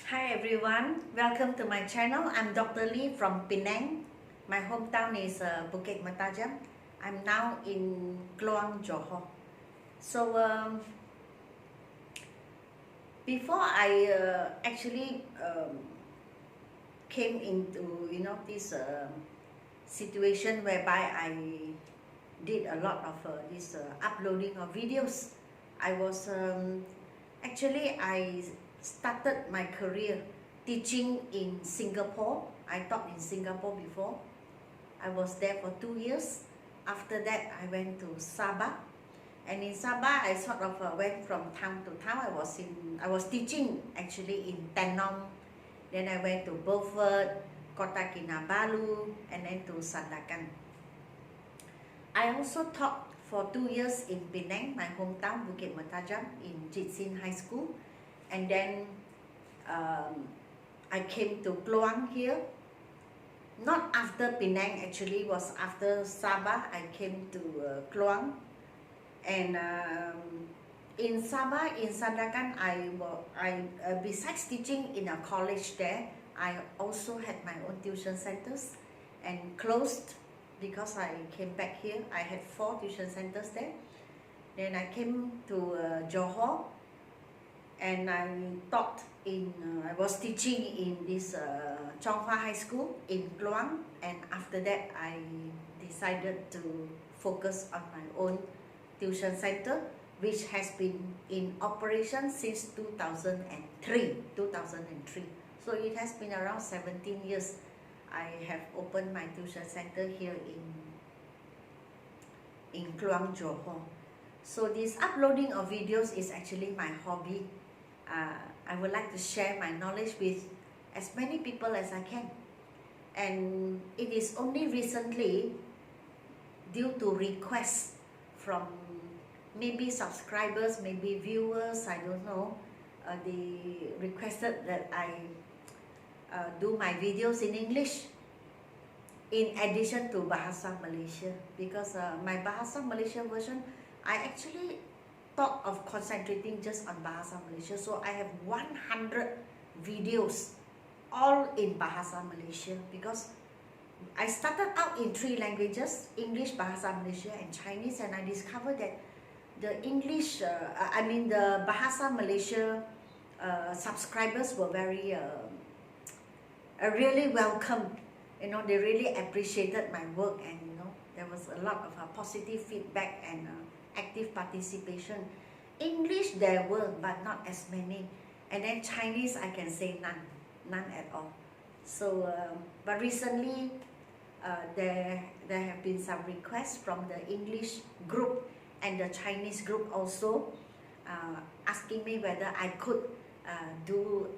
Hi everyone, welcome to my channel. I'm Dr. Lee from Penang. My hometown is Bukit Mertajam. I'm now in Kluang, Johor. So before I actually came into this situation whereby I did a lot of this uploading of videos, I was actually I started my career teaching in Singapore. I taught in Singapore before. I was there for 2 years. After that, I went to Sabah, and in Sabah, I sort of went from town to town. I was teaching actually in Tenom. Then I went to Beaufort, Kota Kinabalu, and then to Sandakan. I also taught for 2 years in Penang, my hometown, Bukit Mertajam, in Jitsin High School. And then I came to Kluang here. Not after Penang, actually, was after Sabah. I came to Kluang. And in Sabah, in Sandakan, besides teaching in a college there, I also had my own tuition centers and closed because I came back here. I had 4 tuition centers there. Then I came to Johor. And I taught I was teaching in this Chonghua High School in Kluang, and after that I decided to focus on my own tuition center, which has been in operation since 2003. So it has been around 17 years I have opened my tuition center here in Kluang, Johor. So this uploading of videos is actually my hobby. I would like to share my knowledge with as many people as I can. And it is only recently, due to requests from maybe subscribers, maybe viewers, I don't know, they requested that I do my videos in English in addition to Bahasa Malaysia, because my Bahasa Malaysia version, I actually thought of concentrating just on Bahasa Malaysia. So I have 100 videos all in Bahasa Malaysia, because I started out in 3 languages, English, Bahasa Malaysia and Chinese, and I discovered that the English, the Bahasa Malaysia subscribers were very really welcome. They really appreciated my work, and there was a lot of positive feedback and active participation. English there were, but not as many. And then Chinese, I can say none at all. So but recently there have been some requests from the English group and the Chinese group also, asking me whether I could do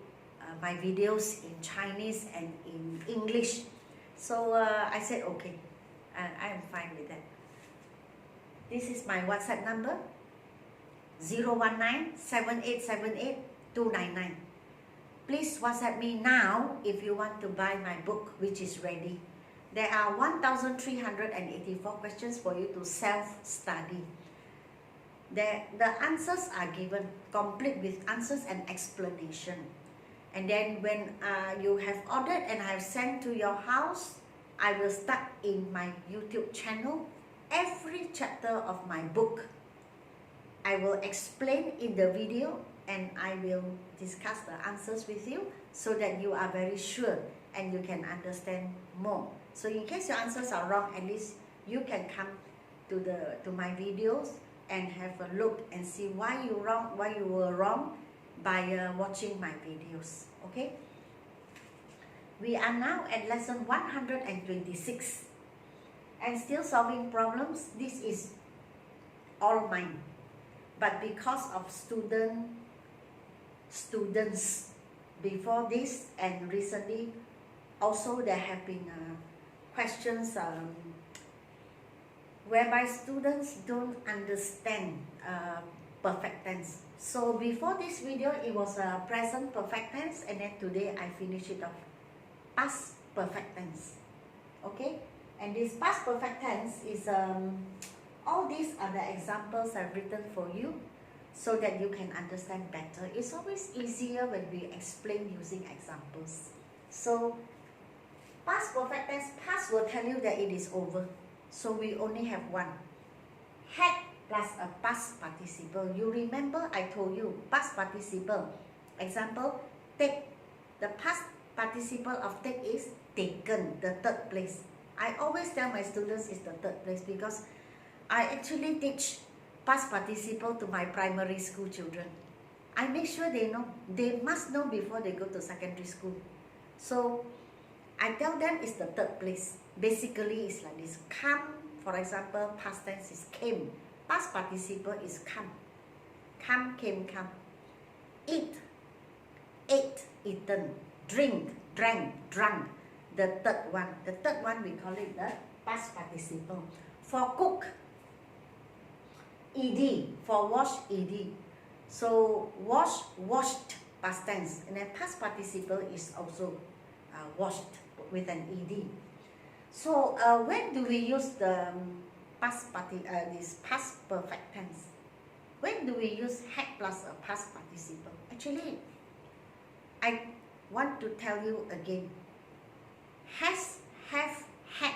my videos in Chinese and in English. So I said okay, I am fine with that. This is my WhatsApp number, 019-7878-299. Please WhatsApp me now if you want to buy my book, which is ready. There are 1,384 questions for you to self-study. The answers are given, complete with answers and explanation. And then when you have ordered and I have sent to your house, I will start in my YouTube channel. Every chapter of my book, I will explain in the video, and I will discuss the answers with you so that you are very sure and you can understand more. So in case your answers are wrong, at least you can come to my videos and have a look and see why you were wrong by watching my videos. Okay? We are now at lesson 126. And still solving problems. This is all mine, but because of students before this and recently also, there have been questions whereby students don't understand perfect tense. So before this video, it was a present perfect tense, and then today I finish it off, past perfect tense. Okay? And this past perfect tense is, all these are the examples I've written for you. so that you can understand better. It's always easier when we explain using examples. So past perfect tense, past will tell you that it is over. So we only have one. Had plus a past participle. You remember I told you past participle. Example, take. The past participle of take is taken, the third place. I always tell my students it's the third place because I actually teach past participle to my primary school children. I make sure they know. They must know before they go to secondary school. So I tell them it's the third place. Basically, it's like this. Come, for example, past tense is came. Past participle is come. Come, came, come. Eat, ate, eaten. Drink, drank, drunk. The third one we call it the past participle. For cook, ed. For wash, ed. So wash, washed, past tense. And then past participle is also washed with an ed. So when do we use the this past perfect tense? When do we use had plus a past participle? Actually, I want to tell you again. Has, have, had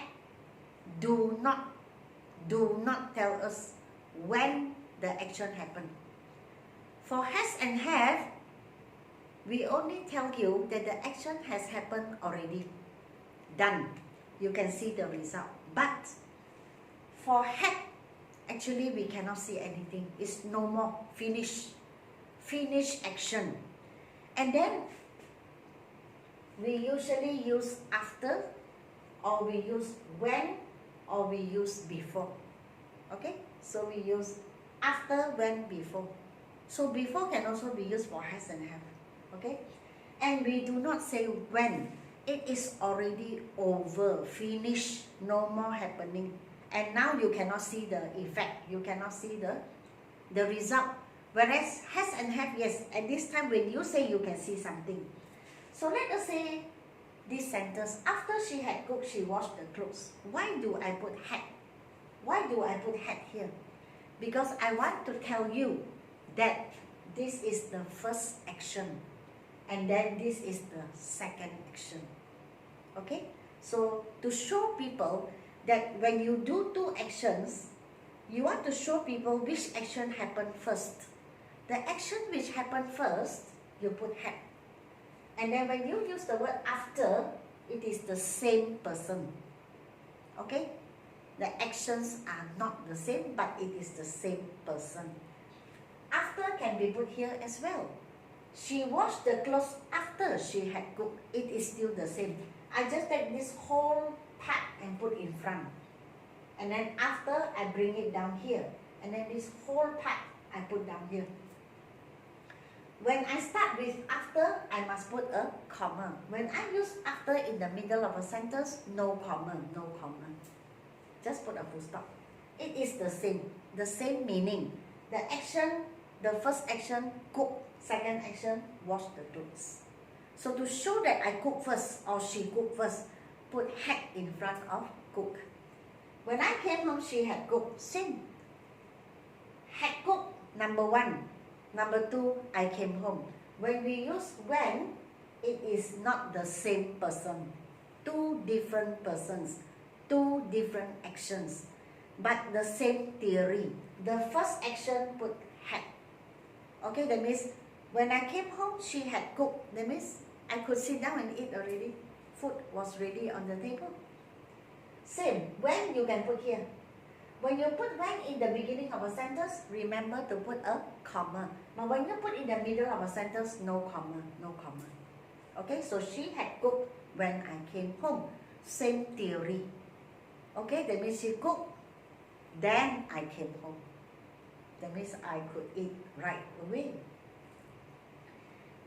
do not tell us when the action happened. For has and have, we only tell you that the action has happened already. Done. You can see the result. But for had, actually we cannot see anything. It's no more. Finish. Finish action. And then we usually use after, or we use when, or we use before. Okay? So we use after, when, before. So before can also be used for has and have. Okay? And we do not say when. It is already over, finished, no more happening. And now you cannot see the effect. You cannot see the result. Whereas has and have, yes, at this time when you say, you can see something. So let us say this sentence, after she had cooked, she washed the clothes. Why do I put had? Why do I put had here? Because I want to tell you that this is the first action. And then this is the second action. Okay? So to show people that when you do two actions, you want to show people which action happened first. The action which happened first, you put had. And then when you use the word after, it is the same person. Okay? The actions are not the same, but it is the same person. After can be put here as well. She washed the clothes after she had cooked. It is still the same. I just take this whole part and put in front. And then after, I bring it down here. And then this whole part, I put down here. When I start with after, I must put a comma. When I use after in the middle of a sentence, no comma, no comma. Just put a full stop. It is the same meaning. The action, the first action, cook. Second action, wash the clothes. So to show that I cook first or she cooked first, put had in front of cook. When I came home, she had cooked. Same. Had cooked, number one. Number two, I came home. When we use when, it is not the same person. Two different persons. Two different actions. But the same theory. The first action put had. Okay, that means when I came home, she had cooked. That means I could sit down and eat already. Food was ready on the table. Same. When you can put here. When you put when in the beginning of a sentence, remember to put a comma. But when you put in the middle of a sentence, no comma, no comma. Okay, so she had cooked when I came home. Same theory. Okay, that means she cooked, then I came home. That means I could eat right away.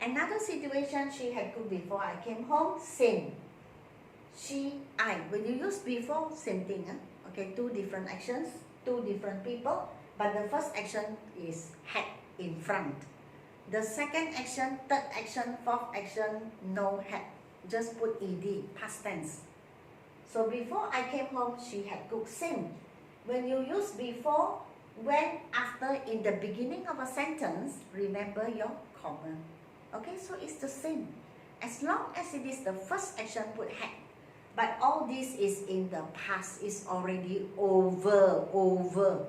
Another situation, she had cooked before I came home, same. She, I. When you use before, same thing. Okay, two different actions, two different people, but the first action is had in front. The second action, third action, fourth action, no had. Just put ed, past tense. So before I came home, she had cooked. Same. When you use before, when after in the beginning of a sentence, remember your comma. Okay, so it's the same. As long as it is the first action, put had. But all this is in the past, is already over.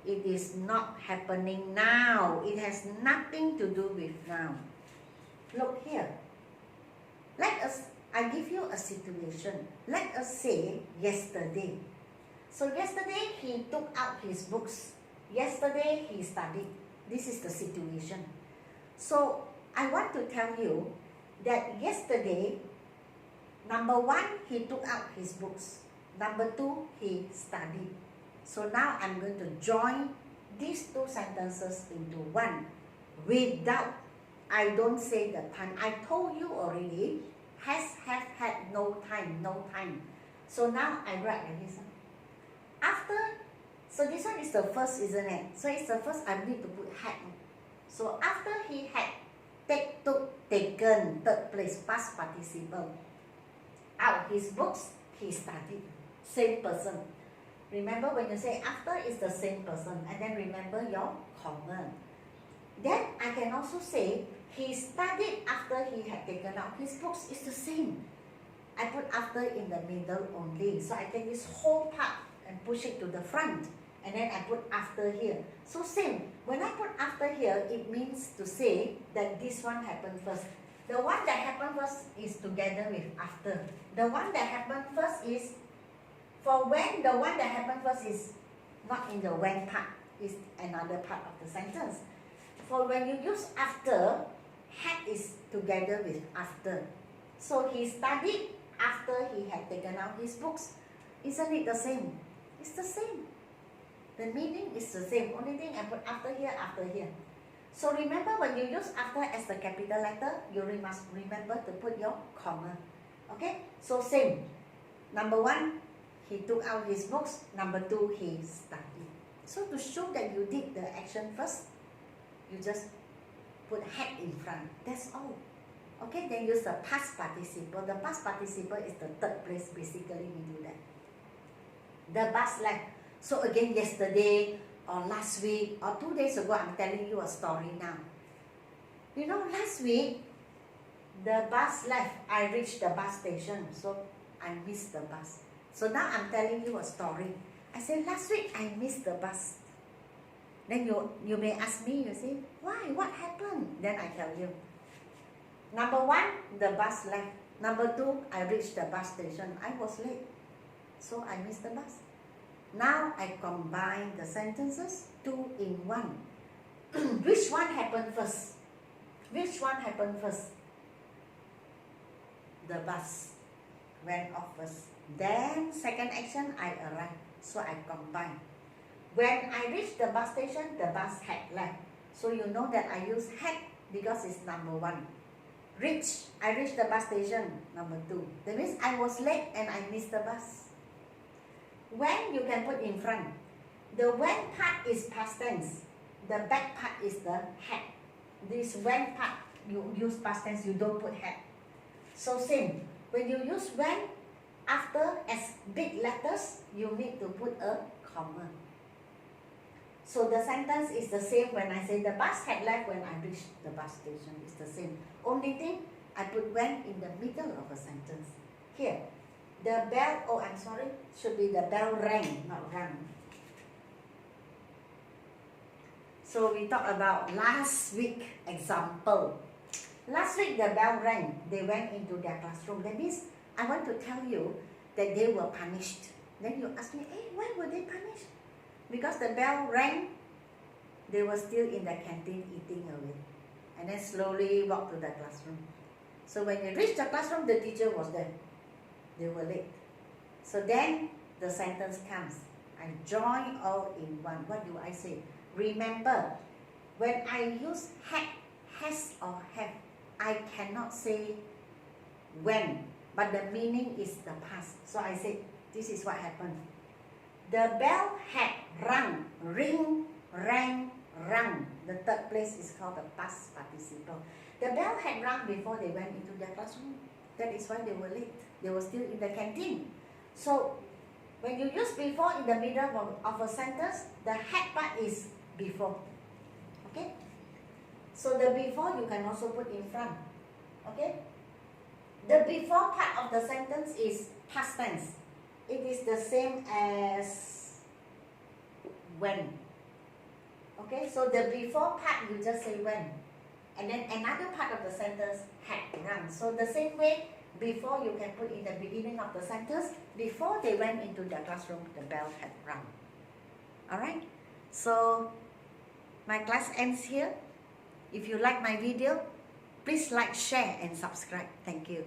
It is not happening now. It has nothing to do with now. Look here. I give you a situation. Let us say yesterday. So yesterday he took out his books. Yesterday he studied. This is the situation. So I want to tell you that yesterday, number one, he took out his books. Number two, he studied. So now I'm going to join these two sentences into one without, I don't say the time. I told you already, has, have, had, no time. So now I write like this. After, so this one is the first, isn't it? So it's the first, I need to put had. So after he had taken, third place, past participle, out his books, he studied. Same person. Remember when you say after is the same person, and then remember your comma. Then I can also say he studied after he had taken out his books. It's the same. I put after in the middle only. So I take this whole part and push it to the front. And then I put after here. So same. When I put after here, it means to say that this one happened first. The one that happened first is together with after. The one that happened first is, for when, the one that happened first is not in the when part, is another part of the sentence. For when you use after, had is together with after. So he studied after he had taken out his books. Isn't it the same? It's the same. The meaning is the same. Only thing I put after here. So remember when you use after as the capital letter, you must remember to put your comma. Okay? So same. Number one, he took out his books. Number two, he studied. So to show that you did the action first, you just put had in front. That's all. Okay, then use the past participle. The past participle is the third place. Basically, we do that. The bus left. So again, yesterday or last week or 2 days ago, I'm telling you a story now. You know, last week, the bus left. I reached the bus station, so I missed the bus. So now I'm telling you a story. I said, last week I missed the bus. Then you may ask me, you say, why? What happened? Then I tell you. Number one, the bus left. Number two, I reached the bus station. I was late, so I missed the bus. Now I combine the sentences, two in one. Which one happened first? Which one happened first? The bus went off first. Then second action, I arrived. So I combine. When I reached the bus station, the bus had left. So you know that I use had because it's number one. I reached the bus station, number two. That means I was late and I missed the bus. When you can put in front. The when part is past tense. The back part is the had. This when part, you use past tense, you don't put had. So same. When you use when, after as big letters, you need to put a comma. So the sentence is the same when I say the bus had left when I reached the bus station. It's the same. Only thing, I put when in the middle of a sentence. Here, the bell, oh I'm sorry, should be the bell rang, not rang. So we talked about last week example. Last week the bell rang, they went into their classroom. That means I want to tell you that they were punished. Then you ask me, hey, why were they punished? Because the bell rang, they were still in the canteen eating away. And then slowly walked to the classroom. So when they reached the classroom, the teacher was there. They were late. So then the sentence comes. I join all in one. What do I say? Remember, when I use had, has or have, I cannot say when, but the meaning is the past. So I say, this is what happened. The bell had rung, ring, rang, rung. The third place is called the past participle. The bell had rung before they went into their classroom. That is why they were late. They were still in the canteen. So When you use before in the middle of a sentence, the had part is before. Okay? So the before you can also put in front. Okay? The before part of the sentence is past tense. It is the same as when. Okay? So the before part you just say when. And then another part of the sentence had run. So the same way, before you can put in the beginning of the sentence, before they went into the classroom, the bell had rung. Alright? So my class ends here. If you like my video, please like, share and subscribe. Thank you.